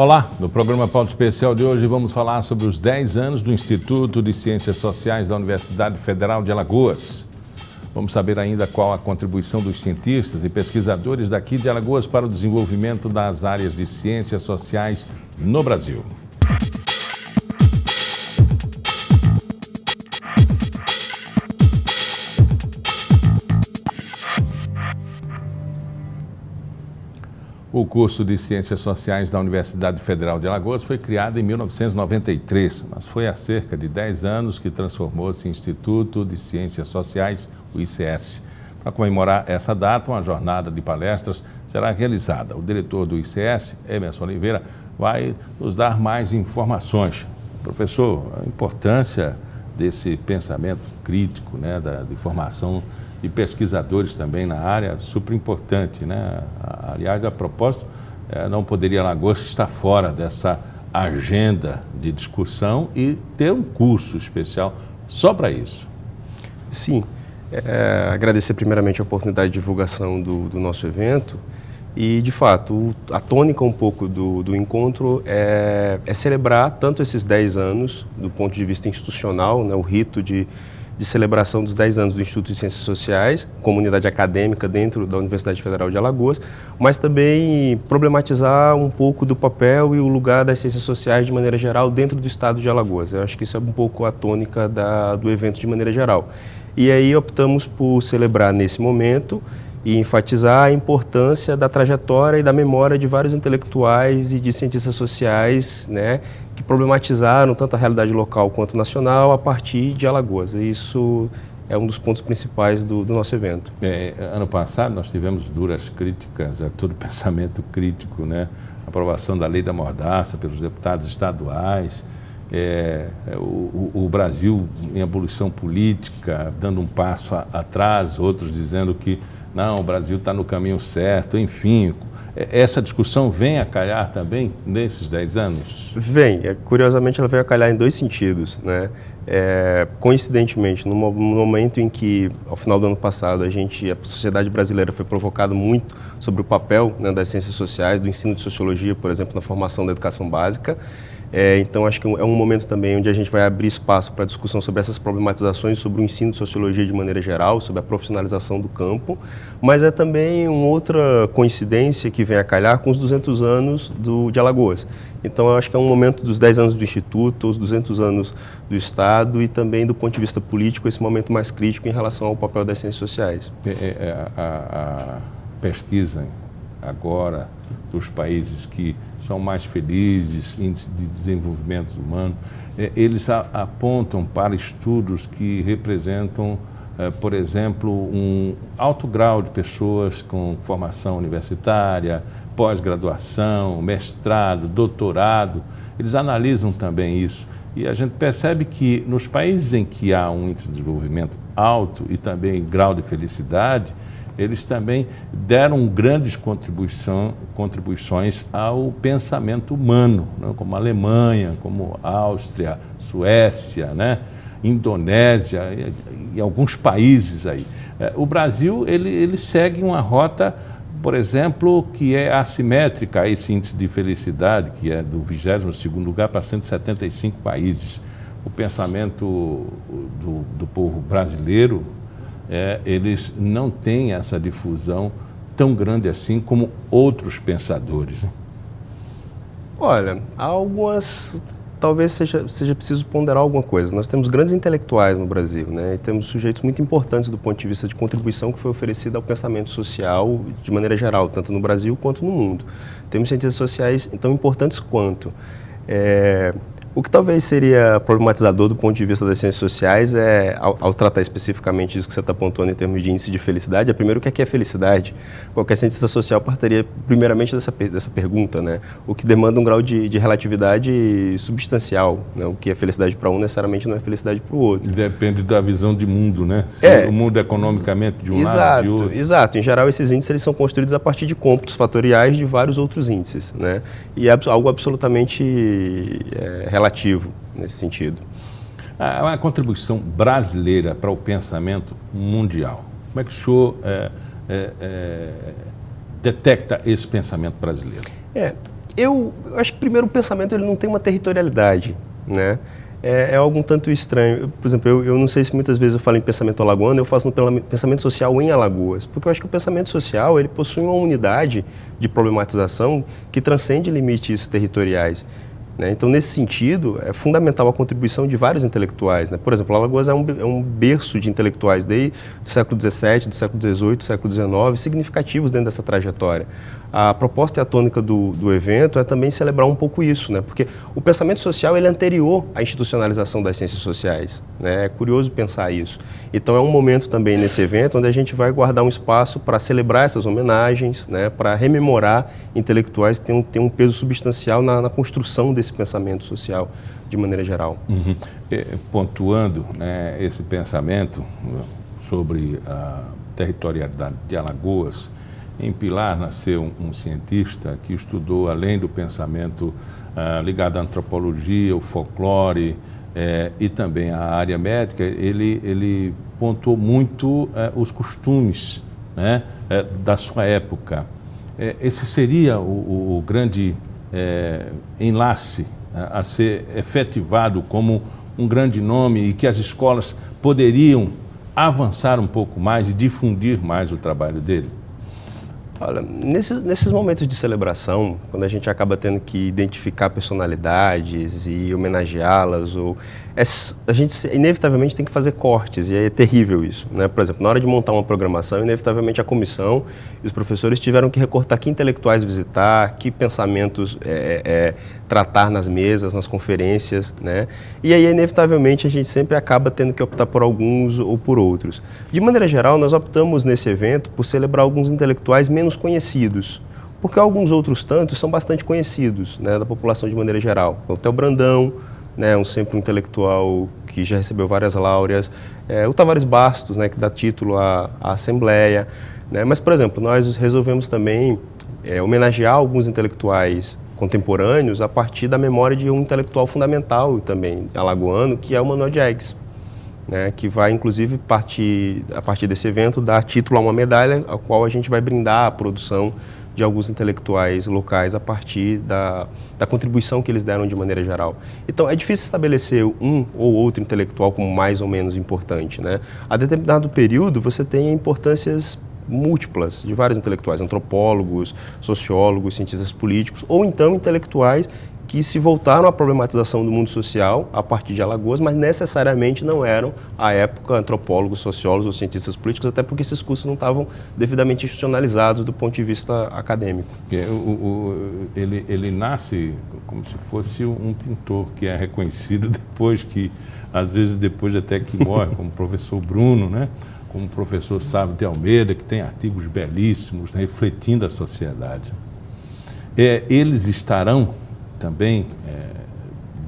Olá, no programa Pauta Especial de hoje vamos falar sobre os 10 anos do Instituto de Ciências Sociais da Universidade Federal de Alagoas. Vamos saber ainda qual a contribuição dos cientistas e pesquisadores daqui de Alagoas para o desenvolvimento das áreas de ciências sociais no Brasil. O curso de Ciências Sociais da Universidade Federal de Alagoas foi criado em 1993, mas foi há cerca de 10 anos que transformou-se em Instituto de Ciências Sociais, o ICS. Para comemorar essa data, uma jornada de palestras será realizada. O diretor do ICS, Emerson Oliveira, vai nos dar mais informações. Professor, a importância desse pensamento crítico, de formação de pesquisadores também na área, é super importante, né? Aliás, a propósito, não poderia Alagoas estar fora dessa agenda de discussão e ter um curso especial só para isso. Sim, agradecer primeiramente a oportunidade de divulgação do nosso evento e, de fato, a tônica um pouco do encontro é celebrar tanto esses 10 anos do ponto de vista institucional, né, o rito de celebração dos 10 anos do Instituto de Ciências Sociais, comunidade acadêmica dentro da Universidade Federal de Alagoas, mas também problematizar um pouco do papel e o lugar das ciências sociais de maneira geral dentro do estado de Alagoas. Eu acho que isso é um pouco a tônica do evento de maneira geral. E aí optamos por celebrar nesse momento e enfatizar a importância da trajetória e da memória de vários intelectuais e de cientistas sociais, né, que problematizaram tanto a realidade local quanto nacional a partir de Alagoas. E isso é um dos pontos principais do nosso evento. Ano passado nós tivemos duras críticas a todo pensamento crítico, né? Aprovação da lei da mordaça pelos deputados estaduais, o Brasil em abolição política, dando um passo atrás, outros dizendo que não, o Brasil está no caminho certo, enfim. Essa discussão vem a calhar também nesses 10 anos? Vem. Curiosamente, ela veio a calhar em dois sentidos, né? Coincidentemente, no momento em que, ao final do ano passado, a sociedade brasileira foi provocada muito sobre o papel, né, das ciências sociais, do ensino de sociologia, por exemplo, na formação da educação básica. Então, acho que é um momento também onde a gente vai abrir espaço para discussão sobre essas problematizações, sobre o ensino de sociologia de maneira geral, sobre a profissionalização do campo, mas é também uma outra coincidência que vem a calhar com os 200 anos de Alagoas. Então, eu acho que é um momento dos 10 anos do Instituto, os 200 anos do Estado e também, do ponto de vista político, esse momento mais crítico em relação ao papel das ciências sociais. A pesquisa agora dos países que são mais felizes, índice de desenvolvimento humano, eles apontam para estudos que representam, por exemplo, um alto grau de pessoas com formação universitária, pós-graduação, mestrado, doutorado. Eles analisam também isso. E a gente percebe que nos países em que há um índice de desenvolvimento alto e também grau de felicidade, eles também deram grandes contribuições ao pensamento humano, né? Como a Alemanha, como a Áustria, Suécia, né? Indonésia e alguns países aí. O Brasil ele segue uma rota, por exemplo, que é assimétrica a esse índice de felicidade, que é do 22º lugar para 175 países. O pensamento do povo brasileiro, eles não têm essa difusão tão grande assim como outros pensadores. Olha, talvez seja preciso ponderar alguma coisa. Nós temos grandes intelectuais no Brasil, né? E temos sujeitos muito importantes do ponto de vista de contribuição que foi oferecida ao pensamento social de maneira geral, tanto no Brasil quanto no mundo. Temos cientistas sociais tão importantes quanto. O que talvez seria problematizador do ponto de vista das ciências sociais ao tratar especificamente disso que você está pontuando em termos de índice de felicidade, primeiro, o que é felicidade? Qualquer cientista social partiria primeiramente dessa pergunta, né? O que demanda um grau de relatividade substancial, né? O que é felicidade para um necessariamente não é felicidade para o outro. Depende da visão de mundo, né? O mundo economicamente de um lado, de outro. Exato. Em geral, esses índices eles são construídos a partir de cômputos fatoriais de vários outros índices, né? E é algo absolutamente relativo nesse sentido. A contribuição brasileira para o pensamento mundial. Como é que o senhor detecta esse pensamento brasileiro? Eu acho que, primeiro, o pensamento ele não tem uma territorialidade, né? É algo um tanto estranho. Por exemplo, eu não sei se muitas vezes eu falo em pensamento alagoano, eu faço no pensamento social em Alagoas, porque eu acho que o pensamento social ele possui uma unidade de problematização que transcende limites territoriais. Então, nesse sentido, é fundamental a contribuição de vários intelectuais. Por exemplo, Alagoas é um berço de intelectuais desde o século XVII, do século XVIII, do século XIX, significativos dentro dessa trajetória. A proposta e a tônica do evento é também celebrar um pouco isso, porque o pensamento social ele é anterior à institucionalização das ciências sociais. É curioso pensar isso. Então, é um momento também nesse evento onde a gente vai guardar um espaço para celebrar essas homenagens, para rememorar intelectuais que têm um peso substancial na construção desse pensamento social de maneira geral. Uhum. Pontuando esse pensamento sobre a territorialidade de Alagoas, em Pilar nasceu um cientista que estudou, além do pensamento ligado à antropologia, o folclore e também a área médica, ele pontuou muito os costumes da sua época. Esse seria o grande enlace a ser efetivado como um grande nome e que as escolas poderiam avançar um pouco mais e difundir mais o trabalho dele? Olha, nesses momentos de celebração, quando a gente acaba tendo que identificar personalidades e homenageá-las, a gente inevitavelmente tem que fazer cortes, e é terrível isso. Por exemplo, na hora de montar uma programação, inevitavelmente a comissão e os professores tiveram que recortar que intelectuais visitar, que pensamentos tratar nas mesas, nas conferências, E aí, inevitavelmente, a gente sempre acaba tendo que optar por alguns ou por outros. De maneira geral, nós optamos nesse evento por celebrar alguns intelectuais menos conhecidos, porque alguns outros tantos são bastante conhecidos da população de maneira geral. O Theo Brandão, sempre um intelectual que já recebeu várias láureas, o Tavares Bastos, que dá título à Assembleia, Mas, por exemplo, nós resolvemos também homenagear alguns intelectuais contemporâneos a partir da memória de um intelectual fundamental também alagoano, que é o Manuel Diegues, que vai, inclusive, a partir desse evento, dar título a uma medalha, a qual a gente vai brindar a produção de alguns intelectuais locais a partir da contribuição que eles deram de maneira geral. Então, é difícil estabelecer um ou outro intelectual como mais ou menos importante. A determinado período, você tem importâncias múltiplas de vários intelectuais, antropólogos, sociólogos, cientistas políticos, ou então intelectuais que se voltaram à problematização do mundo social a partir de Alagoas, mas necessariamente não eram, à época, antropólogos, sociólogos ou cientistas políticos, até porque esses cursos não estavam devidamente institucionalizados do ponto de vista acadêmico. Ele nasce como se fosse um pintor que é reconhecido depois que, às vezes depois até que morre, como o professor Bruno, como o professor Sávio de Almeida, que tem artigos belíssimos, refletindo a sociedade. Eles estarão também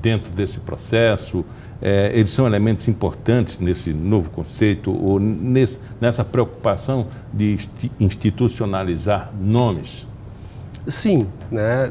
dentro desse processo, eles são elementos importantes nesse novo conceito, ou nessa preocupação de institucionalizar nomes? Sim, na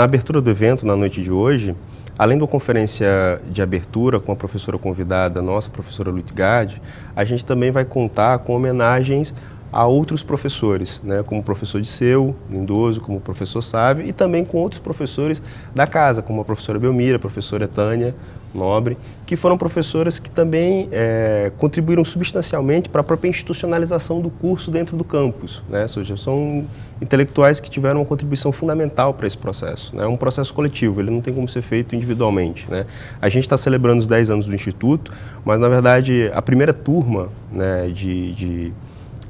abertura do evento, na noite de hoje, além da conferência de abertura com a professora convidada, nossa professora Lutgard, a gente também vai contar com homenagens a outros professores, como o professor Disseu, Lindoso, como o professor Sávio, e também com outros professores da casa, como a professora Belmira, a professora Tânia Nobre, que foram professoras que também contribuíram substancialmente para a própria institucionalização do curso dentro do campus. Ou seja, são intelectuais que tiveram uma contribuição fundamental para esse processo. É um processo coletivo, ele não tem como ser feito individualmente. A gente está celebrando os 10 anos do Instituto, mas, na verdade, a primeira turma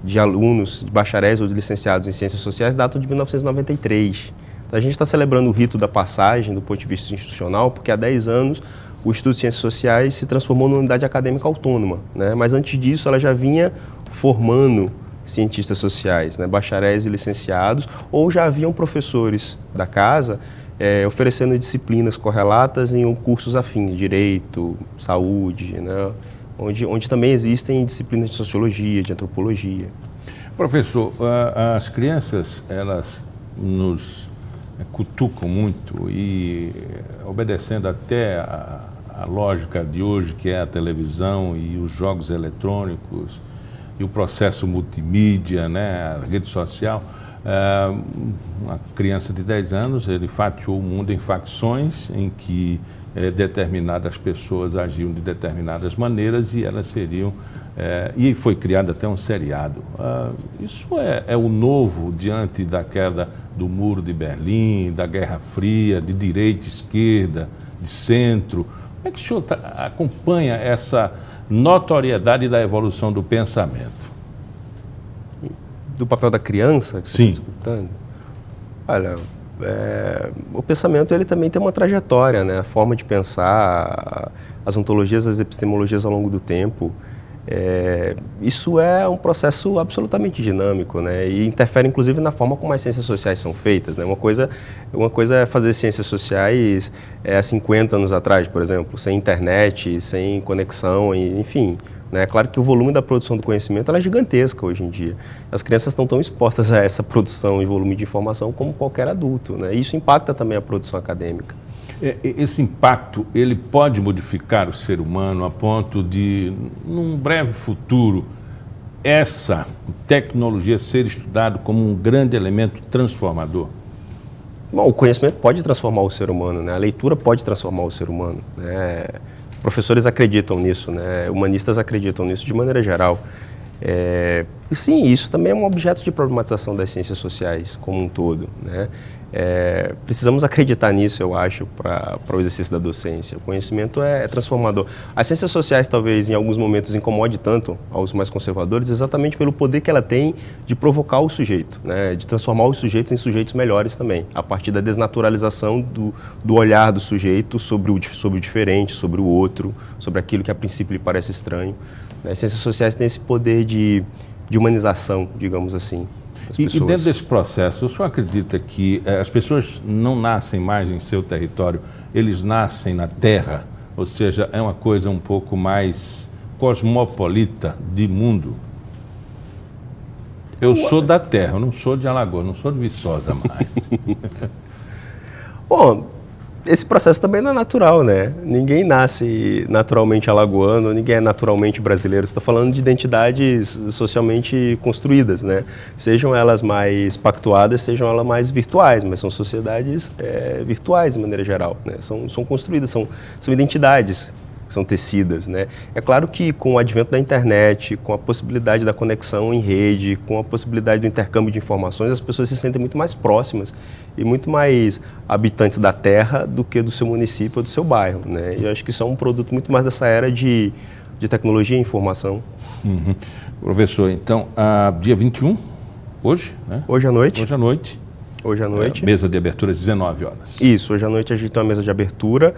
de alunos, de bacharéis ou de licenciados em Ciências Sociais datam de 1993. Então, a gente está celebrando o rito da passagem do ponto de vista institucional, porque há 10 anos o Instituto de Ciências Sociais se transformou numa unidade acadêmica autônoma, Mas antes disso ela já vinha formando cientistas sociais, bacharéis e licenciados, ou já haviam professores da casa oferecendo disciplinas correlatas em cursos afins, direito, saúde, onde também existem disciplinas de sociologia, de antropologia. Professor, as crianças, elas nos cutucam muito e, obedecendo até a lógica de hoje, que é a televisão e os jogos eletrônicos e o processo multimídia, a rede social, Uma criança de 10 anos, ele fatiou o mundo em facções em que determinadas pessoas agiam de determinadas maneiras e elas seriam... e foi criado até um seriado. Isso é o novo diante da queda do Muro de Berlim, da Guerra Fria, de direita, esquerda, de centro. Como é que o senhor acompanha essa notoriedade da evolução do pensamento? Do papel da criança? Que Sim. Você está escutando? Olha, o pensamento ele também tem uma trajetória, né? A forma de pensar, as ontologias, as epistemologias ao longo do tempo. Isso é um processo absolutamente dinâmico, né? E interfere inclusive na forma como as ciências sociais são feitas, né? Uma coisa é fazer ciências sociais há 50 anos atrás, por exemplo, sem internet, sem conexão, enfim. É claro que o volume da produção do conhecimento ela é gigantesca hoje em dia. As crianças estão tão expostas a essa produção e volume de informação como qualquer adulto, né? E isso impacta também a produção acadêmica. Esse impacto, ele pode modificar o ser humano a ponto de, num breve futuro, essa tecnologia ser estudada como um grande elemento transformador? Bom, o conhecimento pode transformar o ser humano, né? A leitura pode transformar o ser humano, né? Professores acreditam nisso, né? Humanistas acreditam nisso de maneira geral. E sim, isso também é um objeto de problematização das ciências sociais como um todo, né? Precisamos acreditar nisso, eu acho, para o exercício da docência. O conhecimento é transformador. As ciências sociais talvez em alguns momentos incomode tanto aos mais conservadores exatamente pelo poder que ela tem de provocar o sujeito, né? De transformar os sujeitos em sujeitos melhores também, a partir da desnaturalização do olhar do sujeito sobre o diferente, sobre o outro, sobre aquilo que a princípio lhe parece estranho. As ciências sociais têm esse poder de humanização, digamos assim. E dentro desse processo, o senhor acredita que as pessoas não nascem mais em seu território, eles nascem na terra? Ou seja, é uma coisa um pouco mais cosmopolita de mundo? Eu sou da terra, eu não sou de Alagoas, não sou de Viçosa mais. Bom, esse processo também não é natural, né? Ninguém nasce naturalmente alagoano, ninguém é naturalmente brasileiro. Você está falando de identidades socialmente construídas, né? Sejam elas mais pactuadas, sejam elas mais virtuais, mas são sociedades virtuais de maneira geral, né? São construídas, são identidades que são tecidas, né? É claro que com o advento da internet, com a possibilidade da conexão em rede, com a possibilidade do intercâmbio de informações, as pessoas se sentem muito mais próximas e muito mais habitantes da terra do que do seu município ou do seu bairro, né? E eu acho que isso é um produto muito mais dessa era de tecnologia e informação. Uhum. Professor, então, dia 21, hoje, né? Hoje à noite. Hoje à noite. Hoje à noite. Mesa de abertura às 19 horas. Isso, hoje à noite a gente tem uma mesa de abertura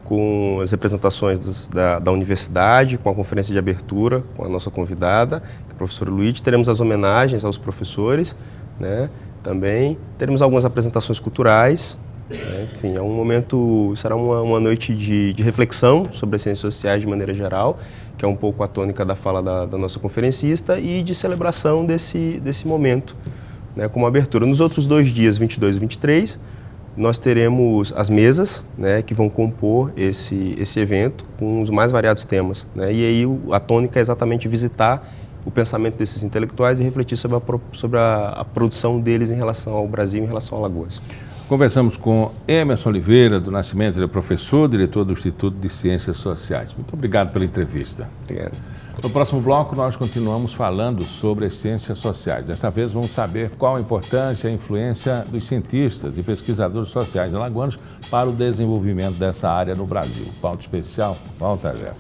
com as representações da universidade, com a conferência de abertura, com a nossa convidada, que é a professora Luíde. Teremos as homenagens aos professores, né? Também teremos algumas apresentações culturais, né? Enfim, é um momento, será uma noite de reflexão sobre as ciências sociais de maneira geral, que é um pouco a tônica da fala da nossa conferencista, e de celebração desse momento, né? Como abertura. Nos outros 2 dias, 22 e 23, nós teremos as mesas, né, que vão compor esse evento com os mais variados temas, né? E aí a tônica é exatamente visitar o pensamento desses intelectuais e refletir sobre a produção deles em relação ao Brasil, em relação a Alagoas. Conversamos com Emerson Oliveira do Nascimento, ele é professor, diretor do Instituto de Ciências Sociais. Muito obrigado pela entrevista. Obrigado. No próximo bloco, nós continuamos falando sobre as ciências sociais. Desta vez, vamos saber qual a importância e a influência dos cientistas e pesquisadores sociais alagoanos para o desenvolvimento dessa área no Brasil. Pauta especial, volta já.